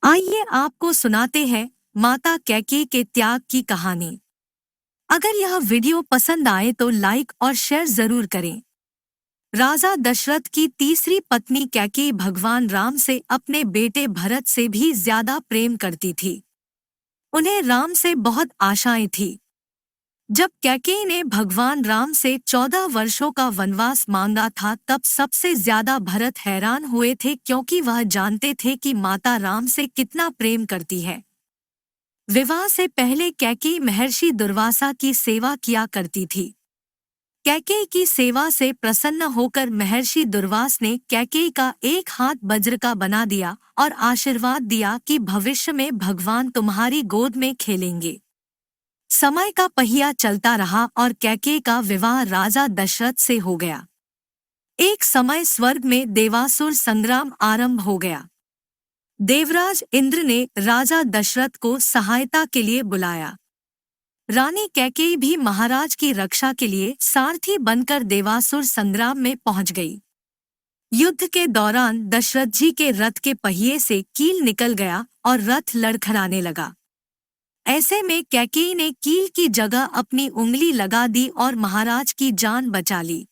आइए आपको सुनाते हैं माता कैकेयी के त्याग की कहानी। अगर यह वीडियो पसंद आए तो लाइक और शेयर जरूर करें। राजा दशरथ की तीसरी पत्नी कैकेयी भगवान राम से अपने बेटे भरत से भी ज्यादा प्रेम करती थी। उन्हें राम से बहुत आशाएं थी। जब कैकेयी ने भगवान राम से 14 वर्षों का वनवास मांगा था तब सबसे ज्यादा भरत हैरान हुए थे, क्योंकि वह जानते थे कि माता राम से कितना प्रेम करती है। विवाह से पहले कैकेयी महर्षि दुर्वासा की सेवा किया करती थी। कैकेयी की सेवा से प्रसन्न होकर महर्षि दुर्वास ने कैकेयी का एक हाथ वज्र का बना दिया और आशीर्वाद दिया कि भविष्य में भगवान तुम्हारी गोद में खेलेंगे। समय का पहिया चलता रहा और कैकेयी का विवाह राजा दशरथ से हो गया। एक समय स्वर्ग में देवासुर संग्राम आरंभ हो गया। देवराज इंद्र ने राजा दशरथ को सहायता के लिए बुलाया। रानी कैकेयी भी महाराज की रक्षा के लिए सारथी बनकर देवासुर संग्राम में पहुंच गई। युद्ध के दौरान दशरथ जी के रथ के पहिए से कील निकल गया और रथ लड़खड़ाने लगा। ऐसे में कैकेयी ने कील की जगह अपनी उंगली लगा दी और महाराज की जान बचा ली।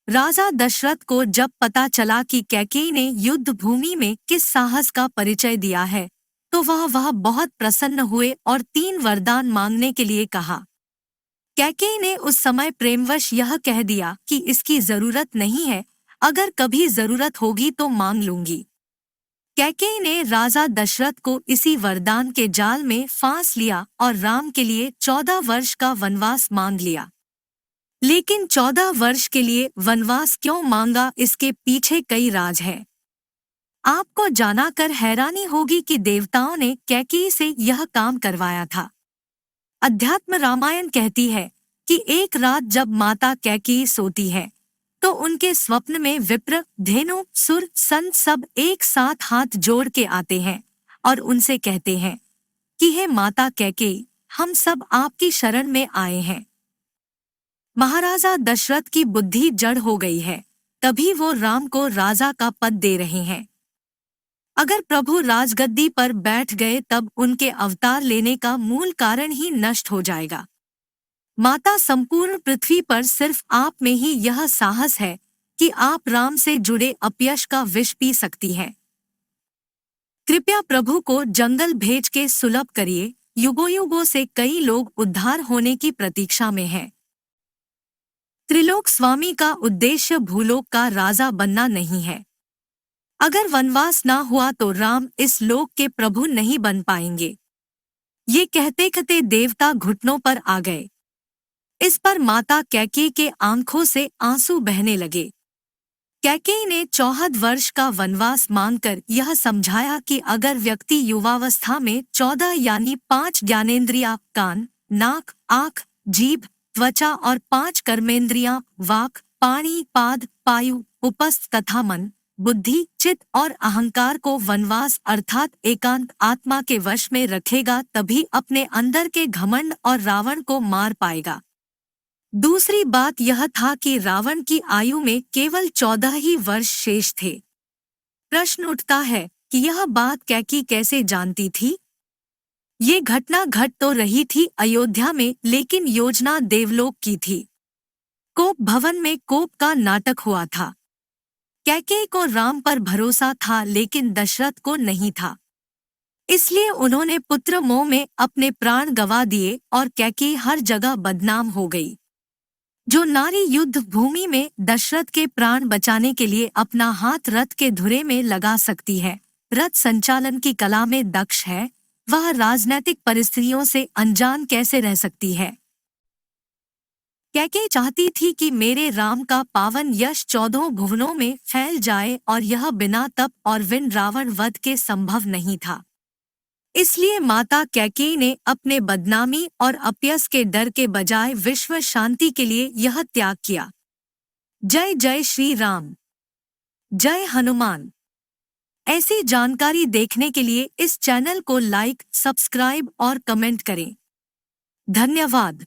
राजा दशरथ को जब पता चला कि कैकेयी ने युद्ध भूमि में किस साहस का परिचय दिया है तो वह बहुत प्रसन्न हुए और 3 वरदान मांगने के लिए कहा। कैकेयी ने उस समय प्रेमवश यह कह दिया कि इसकी जरूरत नहीं है, अगर कभी जरूरत होगी तो मांग लूंगी। कैकेयी ने राजा दशरथ को इसी वरदान के जाल में फांस लिया और राम के लिए 14 वर्ष का वनवास मांग लिया। लेकिन 14 वर्ष के लिए वनवास क्यों मांगा, इसके पीछे कई राज हैं। आपको जानाकर हैरानी होगी कि देवताओं ने कैकेयी से यह काम करवाया था। अध्यात्म रामायण कहती है कि एक रात जब माता कैकेयी सोती है तो उनके स्वप्न में विप्र, धेनु, सुर, संत सब एक साथ हाथ जोड़ के आते हैं और उनसे कहते हैं कि हे माता कैकेयी, हम सब आपकी शरण में आए हैं। महाराजा दशरथ की बुद्धि जड़ हो गई है, तभी वो राम को राजा का पद दे रहे हैं। अगर प्रभु राजगद्दी पर बैठ गए तब उनके अवतार लेने का मूल कारण ही नष्ट हो जाएगा। माता, संपूर्ण पृथ्वी पर सिर्फ आप में ही यह साहस है कि आप राम से जुड़े अपयश का विष पी सकती हैं। कृपया प्रभु को जंगल भेज के सुलभ करिए। युगों युगों से कई लोग उद्धार होने की प्रतीक्षा में हैं। त्रिलोक स्वामी का उद्देश्य भूलोक का राजा बनना नहीं है। अगर वनवास ना हुआ तो राम इस लोक के प्रभु नहीं बन पाएंगे। ये कहते कहते देवता घुटनों पर आ गए। इस पर माता कैकेयी के आंखों से आंसू बहने लगे। कैकेयी ने 14 वर्ष का वनवास मांगकर यह समझाया कि अगर व्यक्ति युवावस्था में 14 यानी 5 ज्ञानेंद्रियां कान, नाक, आँख, जीभ, त्वचा और 5 कर्मेंद्रियां वाक, पाणी, पाद, पायु, उपस्थ तथा मन, बुद्धि, चित्त और अहंकार को वनवास अर्थात एकांत आत्मा के वश में रखेगा, तभी अपने अंदर के घमंड और रावण को मार पाएगा। दूसरी बात यह था कि रावण की आयु में केवल 14 ही वर्ष शेष थे। प्रश्न उठता है कि यह बात कैकेयी कैसे जानती थी? ये घटना घट तो रही थी अयोध्या में, लेकिन योजना देवलोक की थी। कोप भवन में कोप का नाटक हुआ था। कैकेयी को राम पर भरोसा था लेकिन दशरथ को नहीं था। इसलिए उन्होंने पुत्र मोह में अपने प्राण गंवा दिए और कैकेयी हर जगह बदनाम हो गई। जो नारी युद्ध भूमि में दशरथ के प्राण बचाने के लिए अपना हाथ रथ के धुरे में लगा सकती है, रथ संचालन की कला में दक्ष है, वह राजनैतिक परिस्थितियों से अनजान कैसे रह सकती है? कैकेयी चाहती थी कि मेरे राम का पावन यश 14 भुवनों में फैल जाए और यह बिना तप और विन रावण वध के संभव नहीं था। इसलिए माता कैकेयी ने अपने बदनामी और अपयश के डर के बजाय विश्व शांति के लिए यह त्याग किया। जय जय श्री राम, जय हनुमान। ऐसी जानकारी देखने के लिए इस चैनल को लाइक, सब्सक्राइब और कमेंट करें। धन्यवाद।